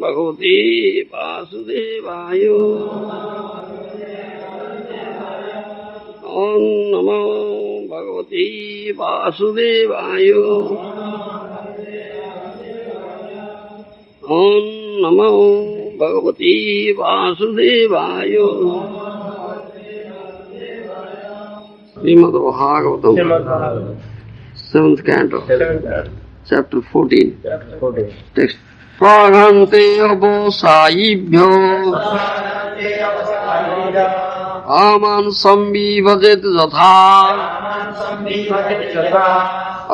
भगवते वासुदेवाय। ओम नमो भगवते वासुदेवाय। ओम नमो भगवते वासुदेवाय। Shrimad Bhagavatam 7th canto, chapter 14. Text. स्वाघन्ते अवसायिभ्यो कामान् संविभजेत् यथा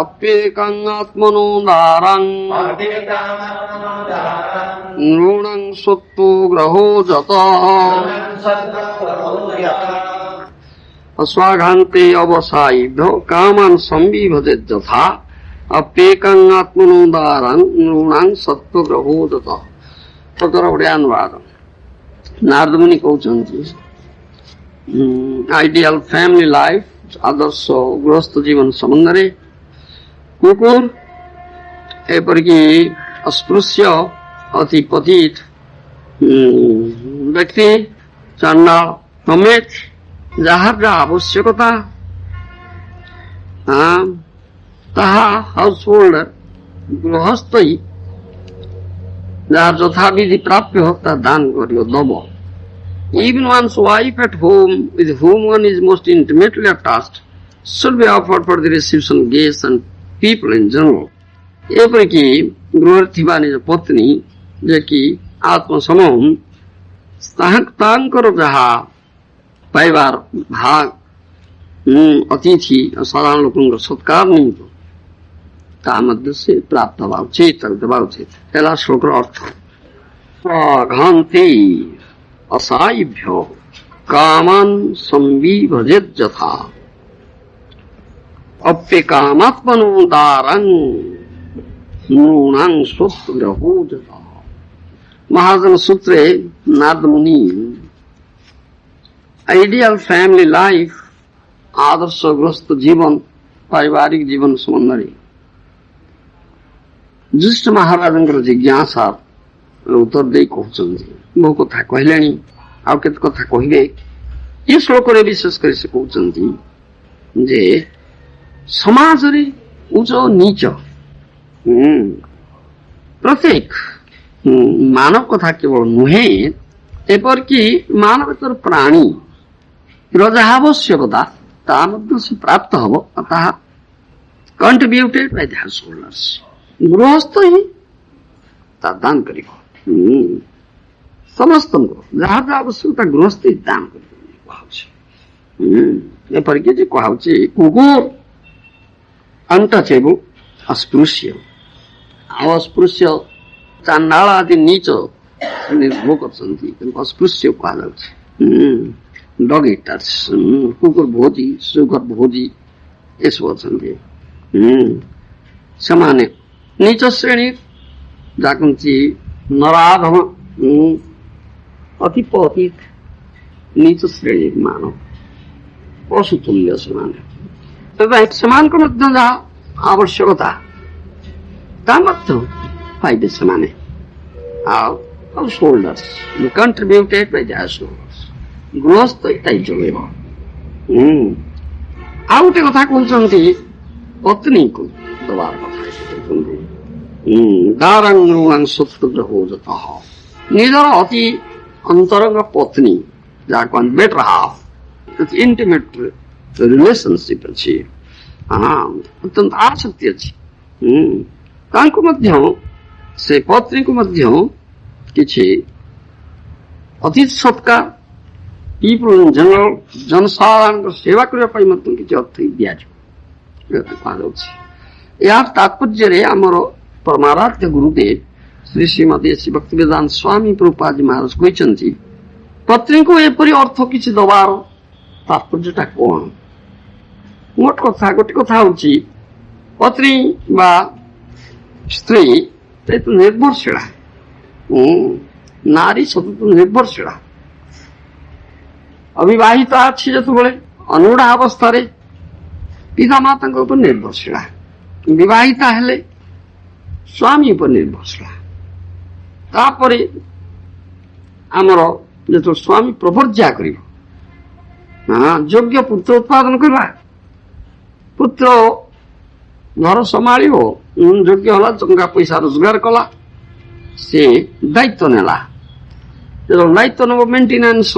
अप्येकं आत्मनोदारं नृणां सत्तो ग्रहो जतः। स्वाघान्ते अवसायिभ्यो कामान् संविभजेत् यथा अप्येकं आत्मनोदारं नृणां सत्त्वग्रहो जतः। तदर ओडिया अनुवाद। नारद मुनि कहउछन्ति आइडियल फैमिली लाइफ आदर्श गृहस्थ जीवन संबंधरे कुकुर एपरिकी अस्पृश्य अति पतित व्यक्ति चंडाल समेत जार आवश्यकता ताहा हाउस होल्डर गृहस्थ जार यथाविधि प्राप्य हो दान करियो दब। Even one's wife at home, with whom one is most intimately attached, should be offered for the reception of guests and people in general. एपरिकी गृहस्थी निज पत्नी जे कि आत्मसमूह तांकर जहा पाइबार भाग अतिथि साधारण लोकों सत्कार नहीं तो ता मध्य से प्राप्त हवा उचित देवा उचित। पहला श्लोक अर्थ स्वाघान्ते असायिभ्यो कामान् संविभजेत् यथा अप्येकामात्मनोदारं नृणां सत्त्वग्रहो जतः। महाजन सूत्रे नारद मुनि आइडियल फैमिली लाइफ आदर्श ग्रस्त जीवन पारिवारिक जीवन संबंधी ज्येष्ठ महाराजंकर जिज्ञासा उत्तर दे कहउछन्ति बहु कथा कहलेनी आ केत कथा कहिबे। ये श्लोक रे विशेष कर से कहउछन्ति जे समाज रे उच्च नीच प्रत्येक मानव कथा केवल नुहे एपरकी मानवेतर प्राणी जहा आवश्यकता ता मध्य से प्राप्त हब अतः contributed by the house holders. गृहस्थ ही दान करिब समस्त जहाँ आवश्यकता गृहस्थ दान करपरिकी कहुचे कुकुर अन्तचेबु अस्पृश्य अस्पृश्य चांडाल आदि नीच निर्भोग करछन्ति अस्पृश्य कहुचे डग इटर्स कुकुर भोजी सुगर भोजी यसो अछन्ति समाने नीच श्रेणी जाकुंची नराधम अति पतित नीच श्रेणी मानव पशुतुल्य समान समान को मध्य जहाँ आवश्यकता ता मध्य पाइबे समाने house holders contributed by the house holders गृहस्थ इताई जोगेब। आ गोटे कथा कहउछन्ति पत्नी को दबार कथा दारंग सत्त्वग्रहो जतः। निजर अति अंतरंग पत्नी जहाँ बेटर हाफ इंटिमेट रिलेशनशिप अच्छी अत्यंत आसक्ति अच्छी से पत्नी को मध्य किछि अतिथि सत्कार पीपल इन जनरल जनसाधारण सेवा करने मध्य किछि अतिथि दिया यार तात्पर्य आमर परमाराध्य गुरुदेव श्री श्रीमती श्री भक्तिवेदांत स्वामी प्रभुपाद महाराज कहते पत्नी को एपरी अर्थ किसी दबार तात्पर्यटा कौन गोटे कथा हूँ पत्नी बा स्त्री तो निर्भरशीला नारी सतत निर्भरशीला अविवाहिता अच्छी जो अनुड़ा अवस्था पिता माता निर्भरशीला विवाहिता हेले स्वामी पर निर्भरशीला ତାପରେ ଆମର ଯେତେବେଳେ ସ୍ୱାମୀ ପ୍ରବର୍ଜ୍ୟା କରିବ, ଯୋଗ୍ୟ ପୁତ୍ର ଉତ୍ପାଦନ କରିବା, ପୁତ୍ର ଘର ସମ୍ଭାଳିବ, ଯୋଗ୍ୟ ହେଲା, ଟଙ୍କା ପଇସା ରୋଜଗାର କଲା, ସେ ଦାୟିତ୍ୱ ନେଲା। ଯେତେବେଳେ ଦାୟିତ୍ୱ ନେବ ମେଣ୍ଟେନାନ୍ସ,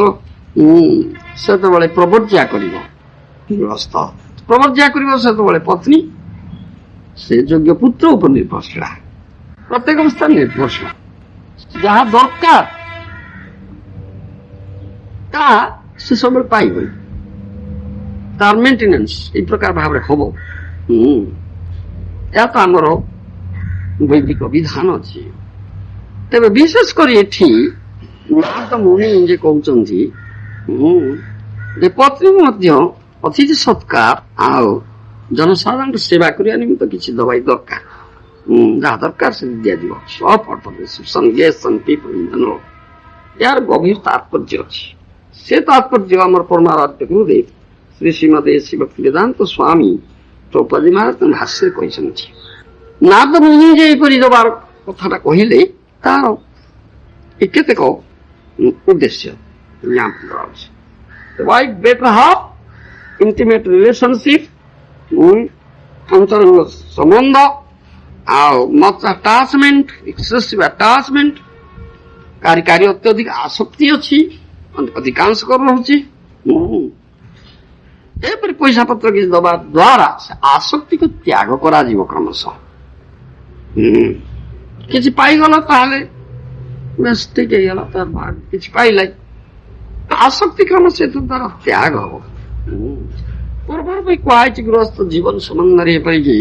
ସେତେବେଳେ ପ୍ରବର୍ଜ୍ୟା କରିବ ଗୃହସ୍ଥ, ପ୍ରବର୍ଜ୍ୟା କରିବ ସେତେବେଳେ ପତ୍ନୀ ସେ ଯୋଗ୍ୟ ପୁତ୍ର ଉପରେ ନିର୍ଭରଶୀଳ, ପ୍ରତ୍ୟେକ ଅବସ୍ଥାରେ ନିର୍ଭରଶୀଳ। ଯାହା ଦରକାର ତାହା ସେ ସବୁବେଳେ ପାଇବ, ତାର ମେଣ୍ଟେନାନ୍ସ ଏଇ ପ୍ରକାର ଭାବରେ ହବ। ଏହା ତ ଆମର ବୈଦିକ ବିଧାନ ଅଛି। ତେବେ ବିଶେଷ କରି ଏଠି ନାରଦ ମୁନି ଯେ କହୁଛନ୍ତି ଯେ ପତ୍ନୀକୁ ମଧ୍ୟ ଅତିଥି ସତ୍କାର ଆଉ ଜନସାଧାରଣଙ୍କ ସେବା କରିବା ନିମିତ୍ତ କିଛି ଦବାଇ ଦରକାର, ଯାହା ଦରକାର ସେ ଦିଆଯିବ। ଏହାର ଗଭୀର ତାତ୍ପର୍ଯ୍ୟ ଅଛି। ସେ ତାତ୍ପର୍ଯ୍ୟ ଆମର ପରମାରାଧ୍ୟ ଗୁରୁଦେବ ଶ୍ରୀ ଶ୍ରୀମଦ୍ ଶ୍ରୀ ଭକ୍ତି ବେଦାନ୍ତ ସ୍ୱାମୀ ଦ୍ରୌପଦୀ ମହାରାଜ ଭାଷ୍ୟରେ କହିଛନ୍ତି। ନାରଦ ମୁନି ଯେ ଏପରି ଦେବାର କଥାଟା କହିଲେ ତାର କେତେକ ଉଦ୍ଦେଶ୍ୟ ଜ୍ଞାପନ କରାଯାଉଛି। Wife better half, intimate relationship, ଅନ୍ତରଙ୍ଗ ସମ୍ବନ୍ଧ, ଆଉ ମଚ୍ ଆଟାଚମେଣ୍ଟ, ଏକ୍ସେସିଭ୍ ଆଟାଚମେଣ୍ଟ, କାର୍ଯ୍ୟ ଅତ୍ୟଧିକ ଆସକ୍ତି ଅଛି, ଅଧିକାଂଶ କରି ରହୁଛି। ଏପରି ପଇସା ପତ୍ର କିଛି ଦବା ଦ୍ୱାରା ସେ ଆସକ୍ତିକୁ ତ୍ୟାଗ କରାଯିବ କ୍ରମଶଃ। କିଛି ପାଇଗଲା ତାହେଲେ ବେଶ ଠିକ ହେଇଗଲା, ତାର କିଛି ପାଇଲା, ଆସକ୍ତି କ୍ରମ ସେ ତାର ତ୍ୟାଗ ହବ। ପୂର୍ବରୁ ବି କୁହାଯାଇଛି ଗୃହସ୍ଥ ଜୀବନ ସମ୍ବନ୍ଧରେ ଏପରିକି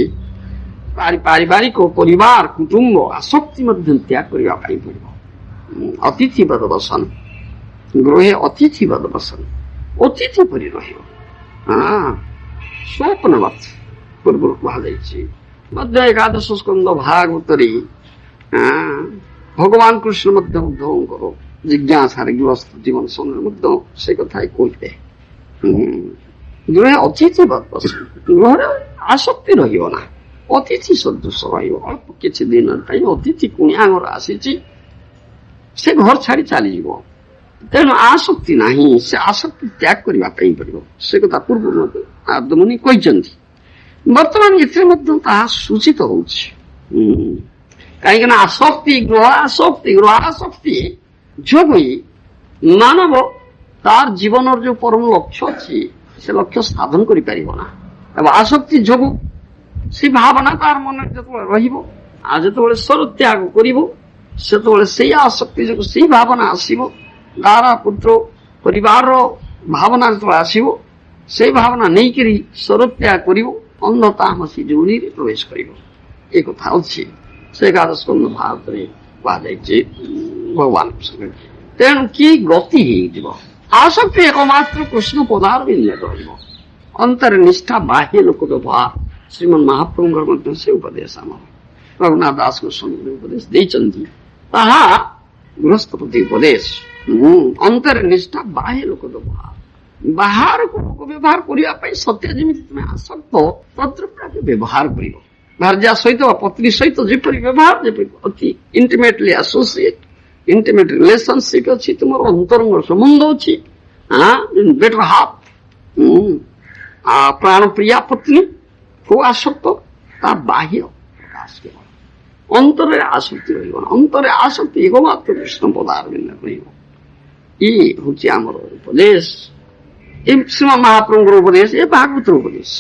ପାରିବାରିକ, ପରିବାର, କୁଟୁମ୍ବ, ଆସକ୍ତି ମଧ୍ୟ ତ୍ୟାଗ କରିବା ପାଇଁ ପଡିବ। ଅତିଥି ବଦ ବସନ, ଗୃହେ ଅତିଥି ବଦ ବସନ, ଅତିଥି ପରି ରହିବ। ସ୍ୱପ୍ନବତ ପୂର୍ବରୁ କୁହାଯାଇଛି। ମଧ୍ୟ ଏକାଦଶ ସ୍କନ୍ଦ ଭାଗବତରେ ଭଗବାନ କୃଷ୍ଣ ମଧ୍ୟ ଉଦ୍ଧବଙ୍କର ଜିଜ୍ଞାସାରେ ଗୃହସ୍ଥ ଜୀବନ ସମୟରେ ମଧ୍ୟ ସେ କଥା କହିବେ। ଗୃହେ ଅତିଥି ବଦ ବସନ, ଗୃହରେ ଆସକ୍ତି ରହିବ ନା, ଅତିଥି ସଦୃଶ ରହିବ। ଅଳ୍ପ କିଛି ଦିନ ପାଇଁ ଅତିଥି କୁଣିଆ ଘର ଆସିଛି, ସେ ଘର ଛାଡି ଚାଲିଯିବ। ତେଣୁ ଆସକ୍ତି ନାହିଁ, ସେ ଆସକ୍ତି ତ୍ୟାଗ କରିବା ପାଇଁ ପଡିବ। ସେ କଥା ପୂର୍ବରୁ ନାରଦ ମୁନି କହିଛନ୍ତି। ବର୍ତ୍ତମାନ ଏଥିରେ ମଧ୍ୟ ତାହା ସୂଚିତ ହଉଛି। କାହିଁକି ନା ଆସକ୍ତି, ଗୃହ ଆସକ୍ତି ଯୋଗୁଁ ମାନବ ତାର ଜୀବନର ଯୋଉ ପରମ ଲକ୍ଷ୍ୟ ଅଛି ସେ ଲକ୍ଷ୍ୟ ସାଧନ କରିପାରିବ ନା। ଏବଂ ଆସକ୍ତି ଯୋଗୁଁ ସେ ଭାବନା ତାର ମନରେ ଯେତେବେଳେ ରହିବ, ଆଉ ଯେତେବେଳେ ସ୍ୱର ତ୍ୟାଗ କରିବ, ସେତେବେଳେ ସେଇ ଆସକ୍ତି ଯୋଗୁଁ ସେଇ ଭାବନା ଆସିବ, ତାର ପୁତ୍ର ପରିବାରର ଭାବନା ଯେତେବେଳେ ଆସିବ, ସେଇ ଭାବନା ନେଇକରି ସ୍ୱର ତ୍ୟାଗ କରିବ, ଅନ୍ଧ ତାମସୀ ଯୋନିରେ ପ୍ରବେଶ କରିବ। ଏ କଥା ଅଛି ସେ ଏକାଦଶ ସ୍କନ୍ଧ ଭାରତରେ କୁହାଯାଇଛି ଭଗବାନଙ୍କ ସଙ୍ଗେ। ତେଣୁ କି ଗତି ହେଇଯିବ, ଆସକ୍ତି ଏକମାତ୍ର କୃଷ୍ଣ ପଦାର ବିନ୍ଦୁରେ ରହିବ। ଅନ୍ତର ନିଷ୍ଠା, ବାହ୍ୟ ଲୋକ ବ୍ୟବହାର, ଶ୍ରୀମନ୍ ମହାପ୍ରଭୁଙ୍କର ମଧ୍ୟ ସେ ଉପଦେଶ ଆମର ରଘୁନାଥ ଦାସ ଗୋସ୍ୱାମୀ ଉପଦେଶ ଦେଇଛନ୍ତି। ତାହା ଗୃହସ୍ଥପତି ଉପଦେଶ। ଅନ୍ତର ନିଷ୍ଠା, ବାହ୍ୟ ଲୋକ ବ୍ୟବହାର, ବାହାରକୁ ଲୋକ ବ୍ୟବହାର କରିବା ପାଇଁ ସତ୍ୟ ଯେମିତି ତୁମେ ଆସକ୍ତ, ତଦ୍ରୂପ ବ୍ୟବହାର କରିବ। ଭାର୍ଯ୍ୟା ସହିତ ବା ପତ୍ନୀ ସହିତ ଯେପରି ବ୍ୟବହାର, ଯେପରି ଅତି ଇଣ୍ଟିମେଟଲି ଆସୋସିଏଟ, ଇଣ୍ଟିମେଟ ରିଲେସନସିପ ଅଛି, ତୁମର ଅନ୍ତରଙ୍ଗ ସମ୍ବନ୍ଧ ଅଛି, ବେଟର ହାଫ୍, ପ୍ରାଣ ପ୍ରିୟା ପତ୍ନୀ କୋଉ ଆସକ୍ତ, ତା ବାହ୍ୟ ପ୍ରକାଶ କେବଳ, ଅନ୍ତରରେ ଆସକ୍ତି ରହିବ ନା। ଅନ୍ତରରେ ଆସକ୍ତି ଏକମାତ୍ର କୃଷ୍ଣ ପଦାରବିନ୍ଦରେ ରହିବ। ଇଏ ହଉଛି ଆମର ଉପଦେଶ, ଏ ଶ୍ରୀମନ୍ ମହାପ୍ରଭୁଙ୍କର ଉପଦେଶ, ଏ ଭାଗବତର ଉପଦେଶ।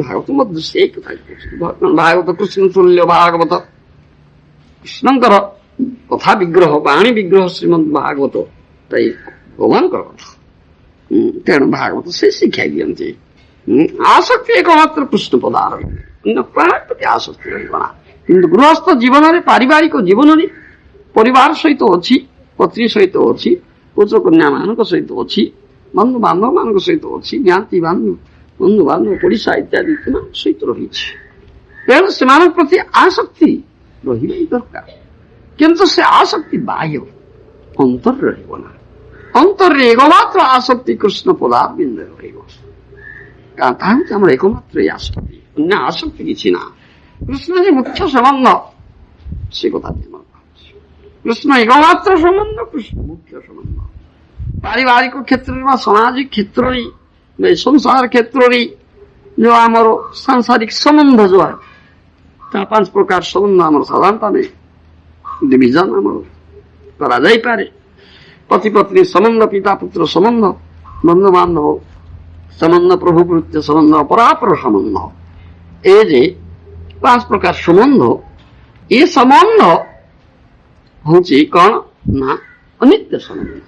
ଭାଗବତ ମଧ୍ୟ ସେଇ କଥା ଭାଗବତ କୃଷ୍ଣ ତୁଲ୍ୟ ଭାଗବତ, କୃଷ୍ଣଙ୍କର କଥା ବିଗ୍ରହ, ବାଣୀ ବିଗ୍ରହ ଶ୍ରୀମଦ୍ ଭାଗବତ, ତାଇ ଭଗବାନଙ୍କର କଥା। ତେଣୁ ଭାଗବତ ସେ ଶିକ୍ଷା ଦିଅନ୍ତି ଆସକ୍ତି ଏକମାତ୍ର କୃଷ୍ଣ ପଦାର, ପ୍ରାୟ ପ୍ରତି ଆସକ୍ତି ରହିବ ନା। କିନ୍ତୁ ଗୃହସ୍ଥ ଜୀବନରେ, ପାରିବାରିକ ଜୀବନରେ ପରିବାର ସହିତ ଅଛି, ପତ୍ନୀ ସହିତ ଅଛି, ପୁତ୍ର କନ୍ୟା ମାନଙ୍କ ସହିତ ଅଛି, ବନ୍ଧୁ ବାନ୍ଧବ ମାନଙ୍କ ସହିତ ଅଛି, ଜ୍ଞାତି ବନ୍ଧୁ ବାନ୍ଧବ ପଡିଶା ଇତ୍ୟାଦି ସହିତ ରହିଛି। ତେଣୁ ସେମାନଙ୍କ ପ୍ରତି ଆସକ୍ତି ରହିବା ଦରକାର। କିନ୍ତୁ ସେ ଆସକ୍ତି ବାହ୍ୟ, ଅନ୍ତରରେ ରହିବ ନା। ଅନ୍ତରରେ ଏକମାତ୍ର ଆସକ୍ତି କୃଷ୍ଣ ପଦାରବିନ୍ଦରେ ରହିବ। କାରଣ ତାହା ହେଉଛି ଆମର ଏକମାତ୍ର ଏ ଆସକ୍ତି, ଅନ୍ୟ ଆସକ୍ତି କିଛି ନା। କୃଷ୍ଣ ଯେ ମୁଖ୍ୟ ସମ୍ବନ୍ଧ ସେ କଥା କୃଷ୍ଣ ଏକମାତ୍ର ସମ୍ବନ୍ଧ, କୃଷ୍ଣ ମୁଖ୍ୟ ସମ୍ବନ୍ଧ। ପାରିବାରିକ କ୍ଷେତ୍ରରେ ବା ସାମାଜିକ କ୍ଷେତ୍ରରେ, ସଂସାର କ୍ଷେତ୍ରରେ ଯୋଉ ଆମର ସାଂସାରିକ ସମ୍ବନ୍ଧ ଯୋଉ ତା 5 ପ୍ରକାର ସମ୍ବନ୍ଧ ଆମର ସାଧାରଣତଃ ଡିଭିଜନ ଆମର କରାଯାଇପାରେ। ପତି ପତ୍ନୀ ସମ୍ବନ୍ଧ, ପିତା ପୁତ୍ର ସମ୍ବନ୍ଧ, ବନ୍ଧୁ ବାନ୍ଧବ ସମ୍ବନ୍ଧ, ପ୍ରଭୁ କୃତ୍ୟ ସମ୍ବନ୍ଧ, ପରାପର ସମ୍ବନ୍ଧ। ଏ ଯେ 5 ପ୍ରକାର ସମ୍ବନ୍ଧ, ଏ ସମ୍ବନ୍ଧ ହଉଛି କଣ ନା ଅନିତ୍ୟ ସମ୍ବନ୍ଧ,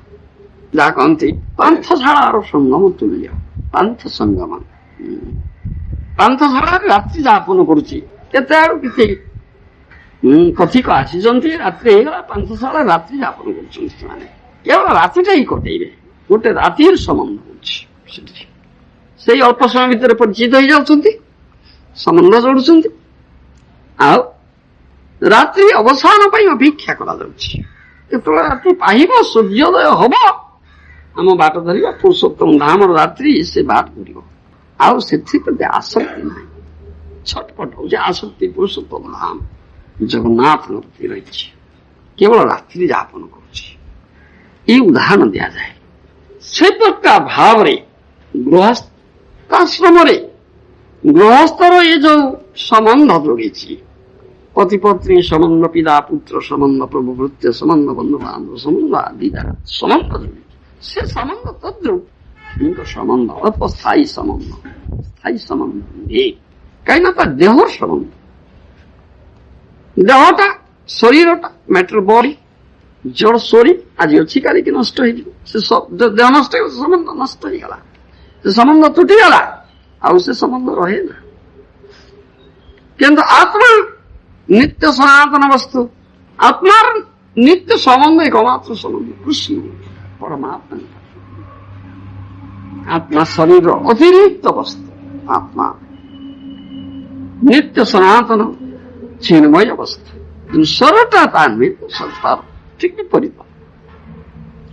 ଯାହା କହନ୍ତି ପାନ୍ଥଶାଳାର ସଙ୍ଗମ ତୁଲ୍ୟ। ପାନ୍ଥ ସଙ୍ଗମ, ପାନ୍ଥଶାଳାରେ ରାତ୍ରି ଯାପନ କରୁଛି। କେତେ ଆଡୁ କିଛି କଥିକ ଆସିଛନ୍ତି, ରାତ୍ରି ହେଇଗଲା, ପାନ୍ଥଶାଳା ରାତ୍ରି ଯାପନ କରୁଛନ୍ତି ସେମାନେ। କେବଳ ରାତିଟା ହିଁ କଟେଇବେ, ଗୋଟେ ରାତିର ସମ୍ବନ୍ଧ ହଉଛି ସେଠି। ସେଇ ଅଳ୍ପ ସମୟ ଭିତରେ ପରିଚିତ ହେଇଯାଉଛନ୍ତି, ସମ୍ବନ୍ଧ ଯୋଡୁଛନ୍ତି, ଆଉ ରାତ୍ରି ଅବସାନ ପାଇଁ ଅପେକ୍ଷା କରାଯାଉଛି। ଯେତେବେଳେ ରାତି ପାହିବ, ସୂର୍ଯ୍ୟୋଦୟ ହବ, ଆମ ବାଟ ଧରିବା ପୁରୁଷୋତ୍ତମ ଧାମର ରାତ୍ରି ସେ ବାଟ ଧରିବ। ଆଉ ସେଥିପ୍ରତି ଆସକ୍ତି ନାହିଁ, ଛଟପଟ ହଉଛି ଆସକ୍ତି ପୁରୁଷୋତ୍ତମ ଧାମ ଜଗନ୍ନାଥଙ୍କ ପ୍ରତି ରହିଛି, କେବଳ ରାତ୍ରି ଯାପନ କରୁଛି। এই ଉଦାହରଣ ଦିଆଯାଏ। ସେ ପ୍ରକାର ଭାବରେ ଗୃହସ୍ଥାଶ୍ରମରେ ଗୃହସ୍ଥର ଏ ଯୋଉ ସମ୍ବନ୍ଧ ଯୋଡ଼ିଛି, ପତି ପତ୍ନୀ ସମ୍ବନ୍ଧ, ପିତା ପୁତ୍ର ସମ୍ବନ୍ଧ, ପ୍ରଭୁ ଭୃତ୍ୟ ସମ୍ବନ୍ଧ, ବନ୍ଧୁ ବାନ୍ଧବ ସମ୍ବନ୍ଧ ଆଦି ଦ୍ୱାରା ସମ୍ବନ୍ଧ ଯୋଡ଼ିଛି, ସେ ସମ୍ବନ୍ଧ ତଦ୍ରୁପ ସମ୍ବନ୍ଧ ଅଳ୍ପ ସ୍ଥାୟୀ ସମ୍ବନ୍ଧ, ସ୍ଥାୟୀ ସମ୍ବନ୍ଧ ନୁହେଁ। କାହିଁକିନା ତା ଦେହର ସମ୍ବନ୍ଧ, ଦେହଟା ଶରୀରଟା ମ୍ୟାଟର ବଡି, ଜଳ ଶରୀର ଆଜି ଅଛି କାଲିକି ନଷ୍ଟ ହେଇଯିବ। ସେ ଦେହ ନଷ୍ଟ ହେଇଗଲା, ସେ ସମ୍ବନ୍ଧ ନଷ୍ଟ ହେଇଗଲା, ସେ ସମ୍ବନ୍ଧ ତୁଟିଗଲା, ଆଉ ସେ ସମ୍ବନ୍ଧ ରହେ ନା। କିନ୍ତୁ ଆତ୍ମା ନିତ୍ୟ ସନାତନ ବସ୍ତୁ, ଆତ୍ମାର ନିତ୍ୟ ସମ୍ବନ୍ଧ ଏକମାତ୍ର ସମ୍ବନ୍ଧ କୃଷ୍ଣ ପରମାତ୍ମା। ଆତ୍ମା ଶରୀରର ଅତିରିକ୍ତ ବସ୍ତୁ, ଆତ୍ମା ନିତ୍ୟ ସନାତନ ଚିନ୍ମୟ ବସ୍ତୁ। ସ୍ୱରଟା ତା ନୁହେଁ, ସଂସାର ଠିକ ବିପରୀତ,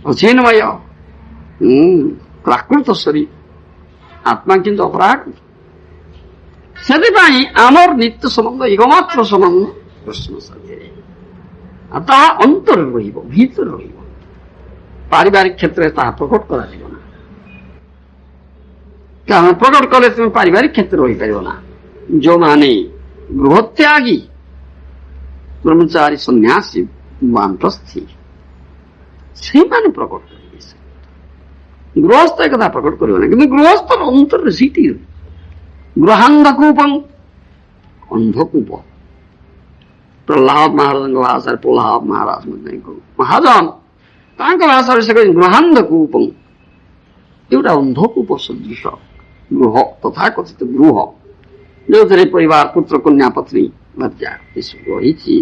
ଅଚିନ୍ମୟ ପ୍ରାକୃତ ଶରୀର, ଆତ୍ମା କିନ୍ତୁ ଅପରାକୃତ। ସେଥିପାଇଁ ଆମର ନିତ୍ୟ ସମ୍ବନ୍ଧ ଏକମାତ୍ର ସମ୍ବନ୍ଧ କୃଷ୍ଣ ସାଥିରେ, ତାହା ଅନ୍ତରରେ ରହିବ, ଭିତରେ ରହିବ। ପାରିବାରିକ କ୍ଷେତ୍ରରେ ତାହା ପ୍ରକଟ କରାଯିବ ନା, କାରଣ ପ୍ରକଟ କଲେ ତୁମେ ପାରିବାରିକ କ୍ଷେତ୍ରରେ ରହିପାରିବ ନା। ଯୋଉମାନେ ଗୃହତ୍ୟାଗୀ, ବ୍ରହ୍ମଚାରୀ, ସନ୍ନ୍ୟାସୀ, ବାନପ୍ରସ୍ଥୀ, ସେଇମାନେ ପ୍ରକଟ କରିବେ। ଗୃହସ୍ଥ ଏକଥା ପ୍ରକଟ କରିବ ନା, କିନ୍ତୁ ଗୃହସ୍ଥର ଅନ୍ତରରେ ସେଇଠି ଗୃହାନ୍ଧକୂପଂ, ଅନ୍ଧକୂପ। ପ୍ରହ୍ଲାଦ ମହାରାଜଙ୍କ ଭାଷାରେ, ପ୍ରହ୍ଲାଦ ମହାରାଜ ମହାଜନ ତାଙ୍କ ଭାଷାରେ ସେ କହିଲେ ଗୃହାନ୍ଧକୂପଂ, ଏଗୁଟା ଅନ୍ଧକୂପ ସଦୃଶ ଗୃହ, ତଥାକଥିତ ଗୃହ, ଯୋଉଥିରେ ପରିବାର, ପୁତ୍ର, କନ୍ୟା, ପତ୍ନୀ, ଭାର୍ଯ୍ୟା ଏସବୁ ରହିଛି,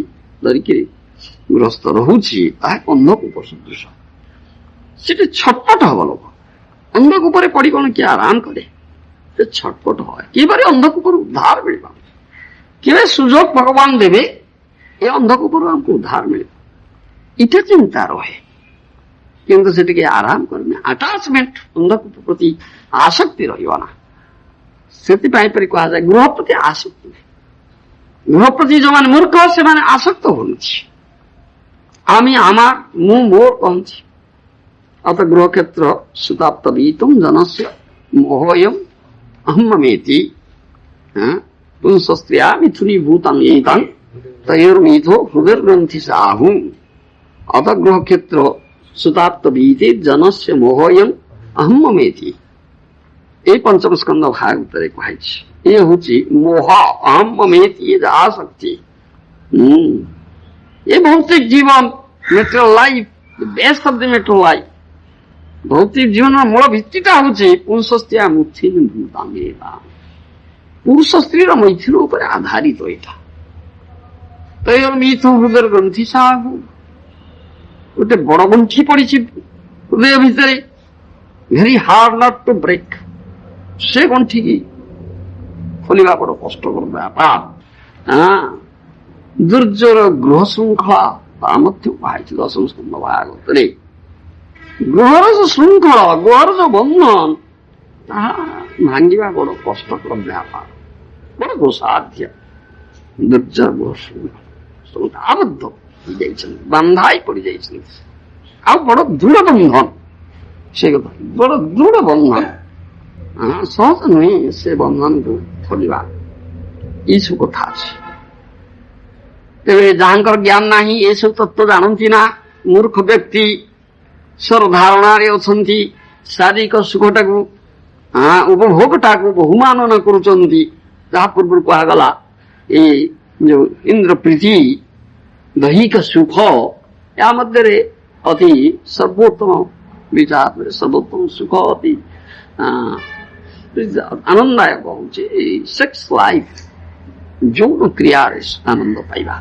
ଧରିକିରି ଗୃହସ୍ଥ ରହୁଛି, ତାହା ଅନ୍ଧକୂପ ସଦୃଶ। ସେଠି ଛଟପଟ ହବ ଲୋକ। ଅନ୍ଧକୂପରେ ପଡି କଣ କିଏ ଆରାମ କରେ? ସେ ଛଟପଟ হয়। କିପରି ଅନ୍ଧକୂପରୁ ଉଦ୍ଧାର ମିଳିବ, କେବେ ସୁଯୋଗ ଭଗବାନ ଦେବେ ଏ ଅନ୍ଧକୂପରୁ ଆମକୁ ଉଦ୍ଧାର ମିଳିବ, ଏଇଟା ଚିନ୍ତା ରହେ। କିନ୍ତୁ ସେ ଟିକେ ଆରାମ କରେନି, ଆଟାଚମେଣ୍ଟ, ଅନ୍ଧକୂପ ପ୍ରତି ଆସକ୍ତି ରହିବ ନା। ସେଥିପାଇଁ ପରି କୁହାଯାଏ ଗୃହ ପ୍ରତି ଆସକ୍ତି ନାହିଁ। ଗୃହ ପ୍ରତି ଯୋଉମାନେ ମୂର୍ଖ, ସେମାନେ ଆସକ୍ତ ହୁଅନ୍ତି। আমি আমার, ମୁଁ ମୋର କହନ୍ତି। ଅତ ଗୃହକ୍ଷେତ୍ର ସୁତାପ୍ତ ବୀତಂ ଜନସ୍ୟ ମୋହୟಂ ଅହମମେତି ପୁଂସସ୍ତ୍ରିୟା ମିଥୁନି ଭୂତାଂ ଏତାଂ তয়োর্মিথো হৃদয় গ্রন্থি সাহু অত গ্রহক্ষেত্র সুতাপ্ত বীতি জনস্য মোহয়ং অহমমেতি। এই পঞ্চম স্কন্ধ ভাগবତରେ କୁହାଯାଇଛି। ଏ ହଉଛି ମୋହ, ଅହମମେତି, ଏ ଆସକ୍ତି। ଏ ଭୌତିକ ଜୀବନ, material life, best of the material life. ଭୌତିକ ଜୀବନର ମୂଳ ଭିତ୍ତିଟା ହଉଛି ପୁଂସସ୍ତ୍ରିୟା ମିଥୁନି ଭୂତାଂ ଏତାଂ, ପୁରୁଷ ସ୍ତ୍ରୀର ମୈଥୁନ ଉପରେ ଆଧାରିତ ଏଇଟା। ତୟୋର୍ମିଥ ହୃଦୟ ଗ୍ରନ୍ଥି ସାହୁ, ଗୋଟେ ବଡ ଗଣ୍ଠି ପଡିଛି ହୃଦୟ ଭିତରେ, very hard knot to break. ସେ ଗଣ୍ଠିକି ଖୋଲିବା ବଡ କଷ୍ଟକର ବ୍ୟାପାର। ଦୁର୍ଜର ଗୃହ ଶୃଙ୍ଖଳା, ତା ମଧ୍ୟ କୁହାଯାଇଛି ଦଶମ ସ୍କନ୍ଧ ଭାଗବତରେ। ଗୃହର ଯୋଉ ଶୃଙ୍ଖଳ, ଗୃହର ଯୋଉ ବନ୍ଧନ, ତାହା ଭାଙ୍ଗିବା ବଡ କଷ୍ଟକର ବ୍ୟାପାର, ବଡ ଦୋଷାଧ୍ୟ। ଦୁର୍ଜର ଗୃହ ଶୃଙ୍ଖଳ ଆବଦ୍ଧ, ବାନ୍ଧା ହେଇ ପଡିଯାଇଛନ୍ତି। ଆଉ ବଡ ଦୃଢ ବନ୍ଧନ, ସେ କଥା ବଡ ଦୃଢ ବନ୍ଧନ, ସହଜ ନୁହେଁ ସେ ବନ୍ଧନକୁ ଖୋଲିବା। ଏଇସବୁ କଥା ଅଛି। ତେବେ ଯାହାଙ୍କର ଜ୍ଞାନ ନାହିଁ, ଏସବୁ ତତ୍ତ୍ୱ ଜାଣନ୍ତି ନା, ମୂର୍ଖ ବ୍ୟକ୍ତି ସ୍ୱର ଧାରଣାରେ ଅଛନ୍ତି, ଶାରୀରିକ ସୁଖଟାକୁ ଉପଭୋଗଟାକୁ ବହୁମାନନା କରୁଛନ୍ତି। ଯାହା ପୂର୍ବରୁ କୁହାଗଲା, ଏଇ ଯୋଉ ଇନ୍ଦ୍ର ପ୍ରୀତି ଦୈହିକ ସୁଖ, ୟା ମଧ୍ୟରେ ଅତି ସର୍ବୋତ୍ତମ ବିଚାରରେ ସର୍ବୋତ୍ତମ ସୁଖ, ଅତି ଆନନ୍ଦଦାୟକ ହଉଛି ସେକ୍ସ ଲାଇଫ, ଯୌନ କ୍ରିୟାରେ ଆନନ୍ଦ ପାଇବା।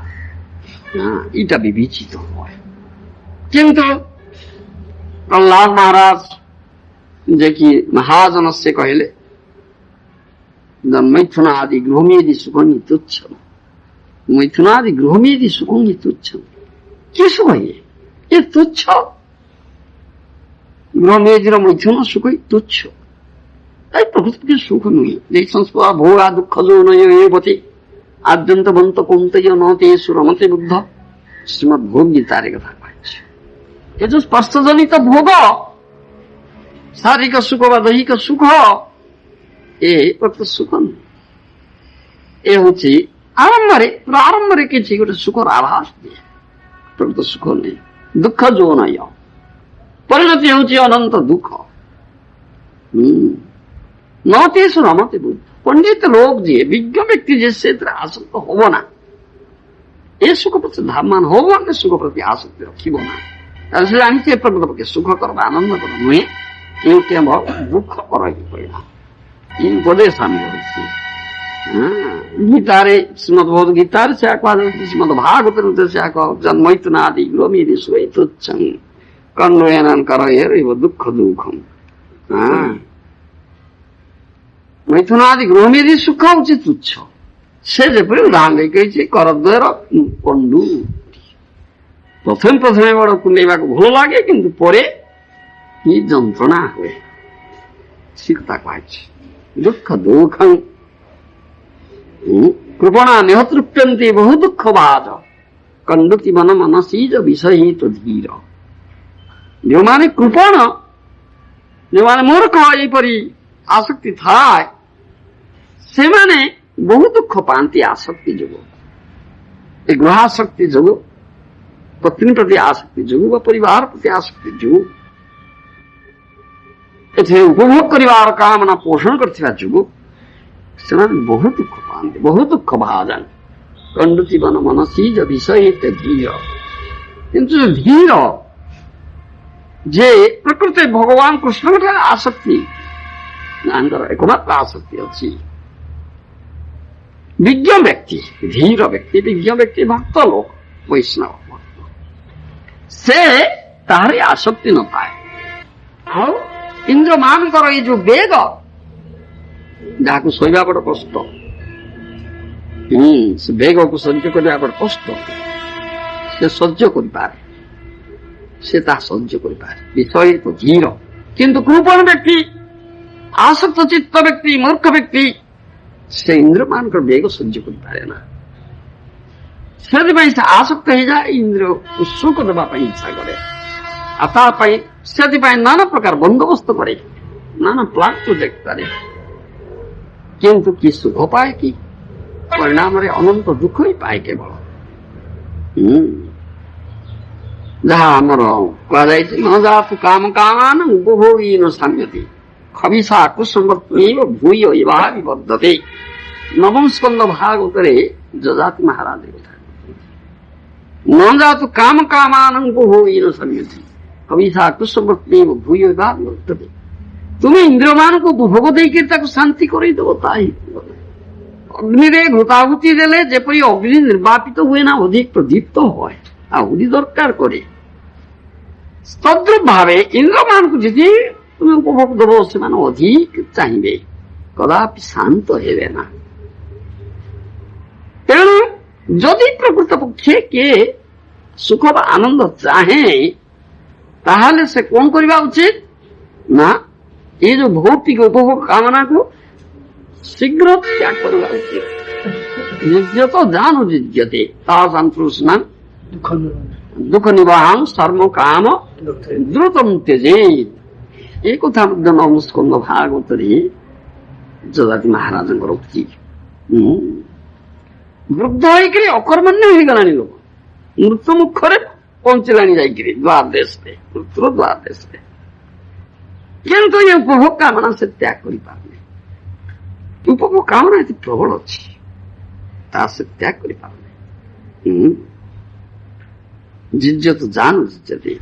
ଏଇଟା ବିବେଚିତ ହୁଏ। କିନ୍ତୁ ପ୍ରହ୍ଲାଦ ମହାରାଜ ଯେ କି ମହାଜନ ସେ କହିଲେ, ମୈଥୁନାଦି ଗୃହମେଦି ସୁଖଂ ତୁଚ୍ଛମ୍, ମୈଥୁନାଦି ଗୃହମେଦି ସୁଖଂ ତୁଚ୍ଛମ୍। କି ସୁଖ ଏ ତୁଚ୍ଛ? ଗୃହମେଦିର ମୈଥୁନ ସୁଖ ତୁଚ୍ଛ, এই প্রকৃতিকে সুখ নয়। এই সংস্পর্শ ভোগা দুঃখ যৌনতি আদ্যন্তবন্ত কৌন্তেয় নতে সুরমতে বুদ্ধ, শ্রীমদ ভোগ গীতার কথা কয়েছে। এ যে স্পর্শজনিত ভোগ, শারীরিক সুখ বা দৈহিক সুখ, এ প্রকৃত সুখ নয়। এ হচ্ছে ପ୍ରାରମ୍ଭରେ କିଛି ଗୋଟେ ସୁଖର ଆଭାସ ଦିଏ, ପ୍ରକୃତ ସୁଖ ନୁହେଁ। ଦୁଃଖ ଯୌନୟ, ପରିଣତି ହେଉଛି ଅନନ୍ତ ଦୁଃଖ। ନତେଷୁ ରମତେ ବୁଦ୍ଧ, ପଣ୍ଡିତ ଲୋକ ଯିଏ, ବିଜ୍ଞ ବ୍ୟକ୍ତି ଯିଏ, ସେଥିରେ ଆସକ୍ତ ହବ ନା। ଏ ସୁଖ ପ୍ରତି ଧାମାନ ହବ, ମାନେ ସୁଖ ପ୍ରତି ଆସକ୍ତି ରଖିବ ନା। ତାହେଲେ ସେ ଜାଣିଛି ପ୍ରକୃତ ପକ୍ଷେ ସୁଖ କର ବା ଆନନ୍ଦ କର ନୁହେଁ, କେଉଁଠି ଆମର ଦୁଃଖ କର ହେଇ ପଡ଼ିଲା। এই উপদেশ আমি বলছি। গীতারে শ্রীমদ ভগবত গীতার সে কুହାଯାଉଛି, ଶ୍ରୀମଦ ଭାଗବତରେ ମଧ୍ୟ ସେ ଜନ୍ମୈଥୁନାଦି ଗୃହମେଦି ସୁଖଂ ତୁଚ୍ଛଂ କର୍ଣ୍ଣୟନଂ କରୟେରୈବ ଦୁଃଖ ଦୁଃଖଂ। ମୈଥୁନାଦି ଗୃହମେଦି ସୁଖ ହଉଛି ତୁଚ୍ଛ। ସେ ଯେପରି ଉଦାହରଣ ଦେଇ କହିଛି, କରଦ୍ୱୟର ପଣ୍ଡୁ। ପ୍ରଥମେ ବଡ କୁଣ୍ଡେଇବାକୁ ଭଲ ଲାଗେ, କିନ୍ତୁ ପରେ କି ଯନ୍ତ୍ରଣା ହୁଏ, ସେ କଥା କୁହାଯାଇଛି। ଦୁଃଖ ଦୁଃଖଂ କୃପଣା ନିହତୃପ୍ୟନ୍ତି ବହୁ ଦୁଃଖ ବାଜ କଣ୍ଡୁତି ମନ ମନସୀଜ ବିଷହିତ ଧୀର। ଯେଉଁମାନେ କୃପଣ, ଯେଉଁମାନେ ମୂର୍ଖ ଏହିପରି ଆସକ୍ତି ଥାଏ, ସେମାନେ ବହୁ ଦୁଃଖ ପାଆନ୍ତି ଆସକ୍ତି ଯୋଗୁଁ। ଏ ଗୃହାସକ୍ତି ଯୋଗୁଁ, ପତ୍ନୀ ପ୍ରତି ଆସକ୍ତି ଯୋଗୁଁ ବା ପରିବାର ପ୍ରତି ଆସକ୍ତି ଯୋଗୁଁ, ଏଥିରେ ଉପଭୋଗ କରିବାର କାମନା ପୋଷଣ କରିଥିବା ଯୋଗୁଁ ସେମାନେ ବହୁ ଦୁଃଖ ପାଆନ୍ତି, ବହୁ ଦୁଃଖ ଭାଜନ କଣ୍ଡୁତି ମନ ମନସୀଜ ବିଷୟିତ ଧୀର। କିନ୍ତୁ ଧୀର ଯେ ପ୍ରକୃତ ଭଗବାନ କୃଷ୍ଣଙ୍କଠାରେ ଆସକ୍ତି, ତାଙ୍କର ଏକମାତ୍ର ଆସକ୍ତି ଅଛି। ବିଜ୍ଞ ବ୍ୟକ୍ତି, ଧୀର ବ୍ୟକ୍ତି, ବିଜ୍ଞ ବ୍ୟକ୍ତି, ଭକ୍ତ ଲୋକ, ବୈଷ୍ଣବ ଭକ୍ତ, ସେ ତାହାରି ଆସକ୍ତି ନଥାଏ। ଆଉ ଇନ୍ଦ୍ର ମାନଙ୍କର ଏଇ ଯୋଉ ବେଗ, ଯାହାକୁ ଶୋଇବା ବଡ କଷ୍ଟ, ସେ ବେଗକୁ ସହ୍ୟ କରିବା ବଡ କଷ୍ଟ, ସେ ସହ୍ୟ କରିପାରେ, ସେ ତାହା ସହ୍ୟ କରିପାରେ। ବିଷୟ ତ ଧୀର। କିନ୍ତୁ କୃପଣ ବ୍ୟକ୍ତି, ଆସକ୍ତ ଚିତ୍ତ ବ୍ୟକ୍ତି, ମୂର୍ଖ ବ୍ୟକ୍ତି, ସେ ଇନ୍ଦ୍ର ମାନଙ୍କର ବେଗ ସହ୍ୟ କରିପାରେ ନା। ସେଥିପାଇଁ ସେ ଆସକ୍ତ ହେଇଯାଏ, ଇନ୍ଦ୍ରକୁ ସୁଖ ଦେବା ପାଇଁ ଇଚ୍ଛା କରେ। ଆଉ ତା ପାଇଁ ସେଥିପାଇଁ ନାନା ପ୍ରକାର ବନ୍ଦୋବସ୍ତ କରେ, ନାନା ପ୍ଲାନ୍ ପ୍ରୋଜେକ୍ଟ କରେ। କିନ୍ତୁ କି ସୁଖ ପାଏ କି? ପରିଣାମରେ ଅନନ୍ତ ଦୁଃଖ ହିଁ ପାଏ କେବଳ। ଯାହା ଆମର କୁହାଯାଇଛି, ନ ଯାତୁ କାମ କାମାନ ଉପଭୋଗୀନ ସାମ୍ୟତି ଖବିଷା କୁସଂବର୍ତ୍ତୈବ ଭୂୟ ଏବା ବିବର୍ଦ୍ଧତେ। ନବମ ସ୍କନ୍ଧ ଭାଗବତରେ ଯଜାତି ମହାରାଜ କଥା, ନ ଯାତୁ କାମ କାମାନ ଉପଭୋଗୀନ ସାମ୍ୟତି ଖବିଷା କୁସଂବର୍ତ୍ତୈବ ଭୂୟ ଏବା ବିବର୍ଦ୍ଧତେ। ତୁମେ ଇନ୍ଦ୍ରମାନଙ୍କୁ ଉପଭୋଗ ଦେଇକି ତାକୁ ଶାନ୍ତି କରେଇଦେବ, ତାହା ଅଗ୍ନିରେ ଘୃତାହୁତି ଦେଲେ ଯେପରି ଅଗ୍ନି ନିର୍ବାପିତ ହୁଏ ନା, ଅଧିକ ପ୍ରଦୀପ୍ତ ହୁଏ, ଆହୁରି ଦରକାର କରେ। ତଦ୍ରୂପ ଭାବେ ଇନ୍ଦ୍ରମାନଙ୍କୁ ଯଦି ତୁମେ ଉପଭୋଗ ଦେବ, ସେମାନେ ଅଧିକ ଚାହିଁବେ, କଦାପି ଶାନ୍ତ ହେବେ ନା। ତେଣୁ ଯଦି ପ୍ରକୃତ ପକ୍ଷେ କିଏ ସୁଖ ବା ଆନନ୍ଦ ଚାହେଁ, ତାହେଲେ ସେ କଣ କରିବା ଉଚିତ ନା, ଏ ଯୋଉ ଭୌତିକ ଉପଭୋଗ କାମନାକୁ ଶୀଘ୍ର ତ୍ୟାଗ କରିବା ଉଚିତ। ନିର୍ଯତ ଜାନୁ ଯୁଜ୍ୟତେ ତାସାଂ ତୃଷ୍ଣାଂ ଦୁଃଖ ନିବାରଣ ସର୍ବ କାମ ଦ୍ରୁତମ ତ୍ୟଜେତ୍। ଏ କଥା ମଧ୍ୟ ନବସ୍କନ୍ଧ ଭାଗବତରେ ଯଯାତି ମହାରାଜଙ୍କର ଉକ୍ତି। ବୃଦ୍ଧ ହେଇକିରି ଅକର୍ମଣ୍ୟ ହେଇଗଲାଣି ଲୋକ, ମୃତ୍ୟୁ ମୁଖରେ ପହଞ୍ଚିଲାଣି ଯାଇକିରି ଦ୍ୱାରଦେଶରେ, ମୃତ୍ୟୁର ଦ୍ୱାରଦେଶରେ, କିନ୍ତୁ ଏ ଉପଭୋଗ କାମନା ସେ ତ୍ୟାଗ କରିପାରୁନି। ଉପଭୋଗ କାମନା ଏତେ ପ୍ରବଳ ଅଛି, ତା ସେ ତ୍ୟାଗ କରିପାରୁନି। ଜିଜ୍ୟ ତ ଜାଣୁ ଜିଜ୍ୟତେ।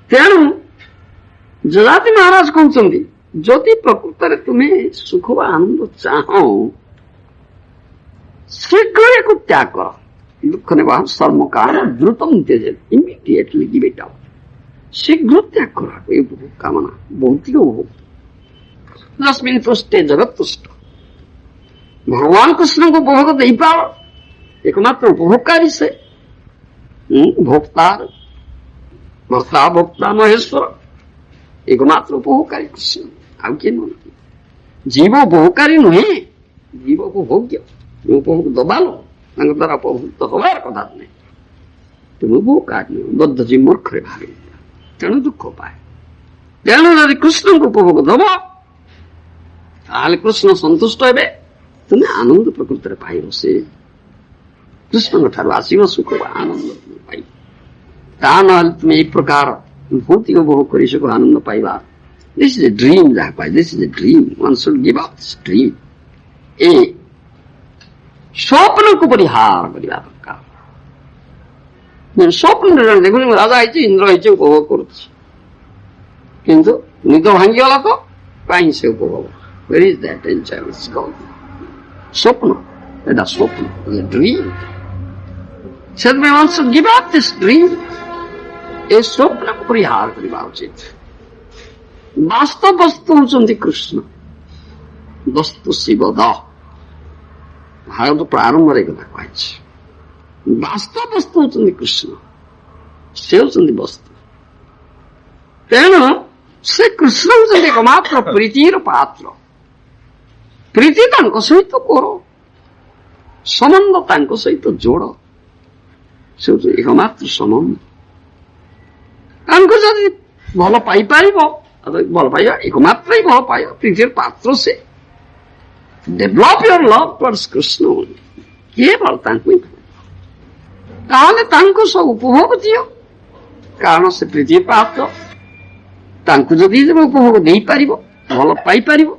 ତେଣୁ ଯଯାତି ମହାରାଜ କହୁଛନ୍ତି, ଯଦି ପ୍ରକୃତରେ ତୁମେ ସୁଖ ବା ଆନନ୍ଦ ଚାହଁ, ଶୀଘ୍ର ୟାକୁ ତ୍ୟାଗ କର। ଦୁଃଖ ନେବା ସର୍ମ କାରଣ ଦ୍ରୁତମ ତ୍ୟଜେତ୍, ଇମିଡିଏଟଲି ଗିଭ୍ ଇଟ୍ ଅପ୍। ଶୀଘ୍ର ତ୍ୟାଗ କର ଏ ଉପଭୋଗ କାମନା, ଭୌତିକ ଉପଭୋଗ। ଯସ୍ମିନ୍ ତୁଷ୍ଟେ ଜଗତ୍ ତୁଷ୍ଟ। ଭଗବାନ କୃଷ୍ଣଙ୍କୁ ଉପଭୋଗ ଦେଇପାର, ଏକମାତ୍ର ଉପଭୋଗକାରୀ ସେ। ଭୋକ୍ତା ଭକ୍ତା ଭୋକ୍ତା ମହେଶ୍ୱର, ଏକମାତ୍ର ଉପଭୋଗକାରୀ କୃଷ୍ଣ, ଆଉ କିଏ ନୁହନ୍ତି। ଜୀବ ଉପଭୋଗକାରୀ ନୁହେଁ, ଜୀବ ଉପଭୋଗ୍ୟ। ଉପଭୋଗ ଦବା ଲୋକ, ତାଙ୍କ ଦ୍ୱାରା ଉପଭୁକ୍ତ ହବାର କଥା ନୁହେଁ। ତେଣୁ ଉପଭୋଗକାରୀ ନୁହେଁ, ବଦ୍ଧ ଜୀବ ମୂର୍ଖରେ ଭାବେ, ତେଣୁ ଦୁଃଖ ପାଏ। ତେଣୁ ଯଦି କୃଷ୍ଣଙ୍କୁ ଉପଭୋଗ ଦବ, ତାହେଲେ କୃଷ୍ଣ ସନ୍ତୁଷ୍ଟ ହେବେ, ତୁମେ ଆନନ୍ଦ ପ୍ରକୃତରେ ପାଇବ। ସେ କୃଷ୍ଣଙ୍କ ଠାରୁ ଆସିବ ସୁଖ ବା ଆନନ୍ଦ ତୁମେ ପାଇବ। ତା ନହେଲେ ତୁମେ ଏଇ ପ୍ରକାର ଭୌତିକ ଉପଭୋଗ କରି ସୁଖ ଆନନ୍ଦ ପାଇବା, ଦିସ୍ ଇଜ୍ ଏ ଡ୍ରିମ୍। ଯାହା ପାଏ this is a dream, one should give up this dream. ଏ ସ୍ୱପ୍ନକୁ ପରିହାର କରିବା ଦରକାର। ସ୍ୱପ୍ନରେ ଜଣେ ଦେଖୁଛି ରାଜା ହେଇଛି, ଇନ୍ଦ୍ର ହେଇଛି, ଉପଭୋଗ କରୁଛି, କିନ୍ତୁ ନିଦ ଭାଙ୍ଗିଗଲା ତ କାହିଁ ସେ ଉପଭୋଗ? Where is that enjoyment? ସ୍ୱପ୍ନ, ଏଟା ସ୍ୱପ୍ନ, ଡ୍ରିମ୍। ସେଥିପାଇଁ one should give up this dream. ଏ ସ୍ୱପ୍ନକୁ ପରିହାର କରିବା ଉଚିତ। ବାସ୍ତବ ବସ୍ତୁ ହେଉଛନ୍ତି କୃଷ୍ଣ, ବସ୍ତୁ ଶିବଦ। ଭାରତ ପ୍ରାରମ୍ଭରେ କଥା କୁହାଯାଇଛି, ବାସ୍ତବ ବସ୍ତୁ ହେଉଛନ୍ତି କୃଷ୍ଣ, ସେ ହେଉଛନ୍ତି ବସ୍ତୁ। ତେଣୁ ସେ କୃଷ୍ଣ ହେଉଛନ୍ତି ଏକମାତ୍ର ପ୍ରୀତିର ପାତ୍ର। ପ୍ରୀତି ତାଙ୍କ ସହିତ କର, ସମ୍ବନ୍ଧ ତାଙ୍କ ସହିତ ଯୋଡ଼, ସେ ହେଉଛି ଏକମାତ୍ର ସମ୍ବନ୍ଧ। ତାଙ୍କୁ ଯଦି ଭଲ ପାଇପାରିବ, ଭଲ ପାଇବା ଏକମାତ୍ର ହିଁ ଭଲ ପାଇବା, ପ୍ରୀତିର ପାତ୍ର ସେ। Develop your love towards Krishna, କେବଳ ତାଙ୍କୁ ହିଁ ଭଲ, ତାହେଲେ ତାଙ୍କୁ ସବୁ ଉପଭୋଗ ଦିଅ, କାରଣ ସେ ପ୍ରୀତିର ପାତ୍ର। ତାଙ୍କୁ ଯଦି ଉପଭୋଗ ଦେଇପାରିବ, ଭଲ ପାଇପାରିବ,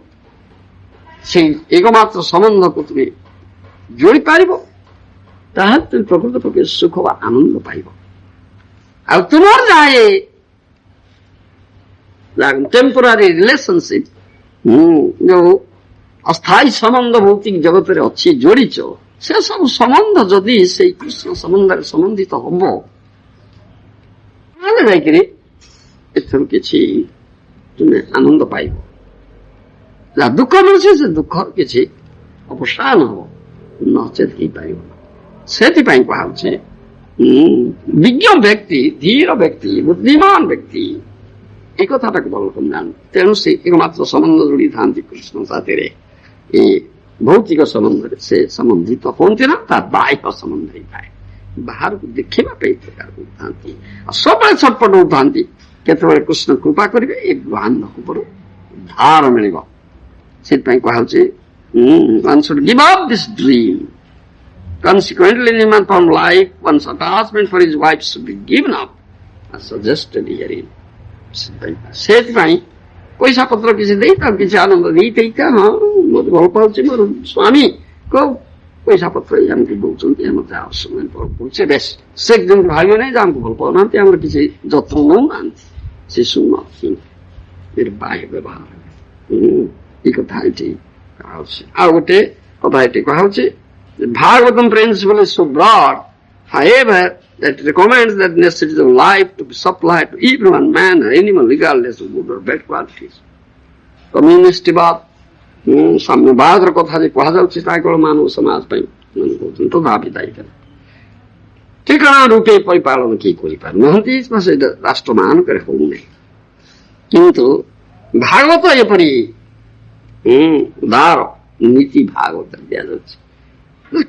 ସେଇ ଏକମାତ୍ର ସମ୍ବନ୍ଧକୁ ତୁମେ ଯୋଡ଼ିପାରିବ, ତାହେଲେ ତୁମେ ପ୍ରକୃତ ପକ୍ଷେ ସୁଖ ବା ଆନନ୍ଦ ପାଇବ। ଆଉ ତୁମର ଯାଏ ଟେମ୍ପୋରାରୀ ରିଲେସନସିପ, ଯୋଉ ଅସ୍ଥାୟୀ ସମ୍ବନ୍ଧ ଭୌତିକ ଜଗତରେ ଅଛି ଯୋଡ଼ିଛ, ସେ ସବୁ ସମ୍ବନ୍ଧ ଯଦି ସେଇ କୃଷ୍ଣ ସମ୍ବନ୍ଧରେ ସମ୍ବନ୍ଧିତ ହବ, ତାହେଲେ ଯାଇକିରି ଏଥିରୁ କିଛି ତୁମେ ଆନନ୍ଦ ପାଇବ। ଯାହା ଦୁଃଖ ମିଳୁଛି, ସେ ଦୁଃଖର କିଛି ଅବସାନ ହବ, ନଚେତ ହେଇପାରିବ। ସେଥିପାଇଁ କୁହାଯାଉଛି ବିଜ୍ଞ ବ୍ୟକ୍ତି, ଧୀର ବ୍ୟକ୍ତି, ବୁଦ୍ଧିମାନ ବ୍ୟକ୍ତି ଏ କଥାଟାକୁ ଭଲ ଜାଣନ୍ତି। ତେଣୁ ସେ ଏକମାତ୍ର ସମ୍ବନ୍ଧ ଯୋଡ଼ିଥାନ୍ତି କୃଷ୍ଣ ସାଥିରେ। ଏ ଭୌତିକ ସମ୍ବନ୍ଧରେ ସେ ସମ୍ବନ୍ଧିତ ହୁଅନ୍ତି ନା, ତା ବାହ୍ୟ ସମ୍ବନ୍ଧ ହେଇଥାଏ, ବାହାରକୁ ଦେଖିବା ପାଇଁ ପ୍ରକାର କରୁଥାନ୍ତି, ଆଉ ସବୁବେଳେ ଛଟପଟ ହଉଥାନ୍ତି କେତେବେଳେ କୃଷ୍ଣ କୃପା କରିବେ, ଏ ବାନ୍ଧବରୁ ଉଦ୍ଧାର ମିଳିବ। ସେଥିପାଇଁ କୁହାଯାଉଛି one should give up this dream. Consequently, in human form life, one's attachment for his wife should be given up, as suggested herein. ସେଥିପାଇଁ ପଇସା ପତ୍ର କିଛି ଦେଇଥାଉ, କିଛି ଆନନ୍ଦ ଦେଇଥା, ହଁ ମୋତେ ଭଲ ପାଉଛି ମୋର ସ୍ୱାମୀ, କୋଉ ପଇସା ପତ୍ର ଆମକୁ ଦଉଛନ୍ତି, ଆମର ଯାହା ଅସୁବିଧା ପଡୁଛି, ବେଶ ସେ ଯେମିତି ଭାବିବ ନାହିଁ ଯେ ଆମକୁ ଭଲ ପାଉନାହାନ୍ତି, ଆମର କିଛି ଯତ୍ନ ନେଉନାହାନ୍ତି, ଶିଶୁ ବାହ୍ୟ ବ୍ୟବହାର। ଏ କଥା ଏଠି କୁହାଯାଉଛି। ଆଉ ଗୋଟେ କଥା ଏଠି କୁହାଯାଉଛି, Bhagavatam principle is so broad, however, that recommends that necessities of life to be supplied to everyone, man or animal, regardless of good or bad qualities. କମ୍ୟୁନିଷ୍ଟବାଦ, ସାମ୍ୟବାଦର କଥା ଯେ କୁହାଯାଉଛି, ତାହା କେବଳ ମାନବ ସମାଜ ପାଇଁ କହୁଛନ୍ତି, ତଥାପି ଦାୟିତ୍ୱ ଠିକଣା ରୂପେ ପରିପାଳନ କେହି କରିପାରୁନାହାନ୍ତି, ସେଇଟା ରାଷ୍ଟ୍ରମାନଙ୍କରେ ହଉନାହିଁ। କିନ୍ତୁ ଭାଗବତ ଏପରି ଉଦାର ନୀତି ଭାଗବତରେ ଦିଆଯାଉଛି,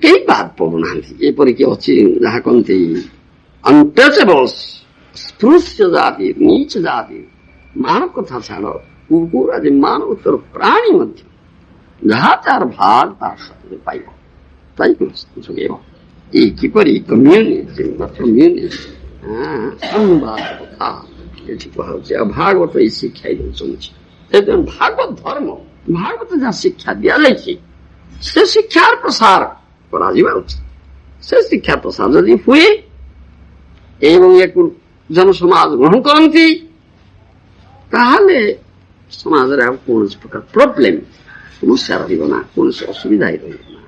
କେହି ବାଦ ପଡୁନାହାନ୍ତି। ଏପରିକି ଅଛି ଯାହା କହନ୍ତି अनटचेबल्स, स्पृश्य जाति, नीच जाति, मानव कथा छाड़ कुकुर आदि मानवोत्तर प्राणी मध्य ଯାହା ତାର ଭାଗ ତାର ସାଥିରେ ପାଇବ ପାଇବ ଯୋଗେଇବ। ଏଇ କିପରି କମ୍ୟୁନିଟି ସମ୍ବାଦ କଥା ଏଠି କୁହାଯାଉଛି। ଆଉ ଭାଗବତ ଏଇ ଶିକ୍ଷା ଦେଉଛନ୍ତି। ସେଥିପାଇଁ ଭାଗବତ ଧର୍ମ, ଭାଗବତ ଯାହା ଶିକ୍ଷା ଦିଆଯାଇଛି ସେ ଶିକ୍ଷାର ପ୍ରସାର କରାଯିବା ଉଚିତ। ସେ ଶିକ୍ଷା ପ୍ରସାର ଯଦି ହୁଏ ଏବଂ ୟାକୁ ଜନସମାଜ ଗ୍ରହଣ କରନ୍ତି ତାହେଲେ ସମାଜରେ ଆଉ କୌଣସି ପ୍ରକାର ପ୍ରୋବ୍ଲେମ ସମସ୍ୟା ରହିବ ନା, କୌଣସି ଅସୁବିଧା ରହିବ ନା।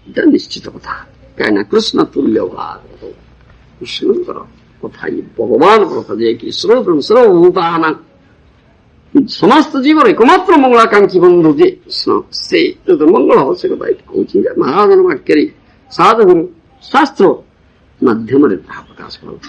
ଏଟା ନିଶ୍ଚିତ କଥା। କାହିଁକିନା କୃଷ୍ଣ ତୁଲ୍ୟ ଭାଗବତ, କୃଷ୍ଣଙ୍କର କଥା, ଭଗବାନଙ୍କ କଥା ଯିଏକି ସର୍ବଭୂତାନ ସମସ୍ତ ଜୀବନ ଏକମାତ୍ର ମଙ୍ଗଳାକାଂକ୍ଷୀ ବନ୍ଧୁ ଯେ କୃଷ୍ଣ, ସେ ମଙ୍ଗଳ ହବ ସେ କଥା ଏଠି କହୁଛି। ମହାଜନ ବାକ୍ୟରେ ସାଧୁଗୁରୁ ଶାସ୍ତ୍ର ମାଧ୍ୟମରେ ତାହା ପ୍ରକାଶ କରାଉଛି।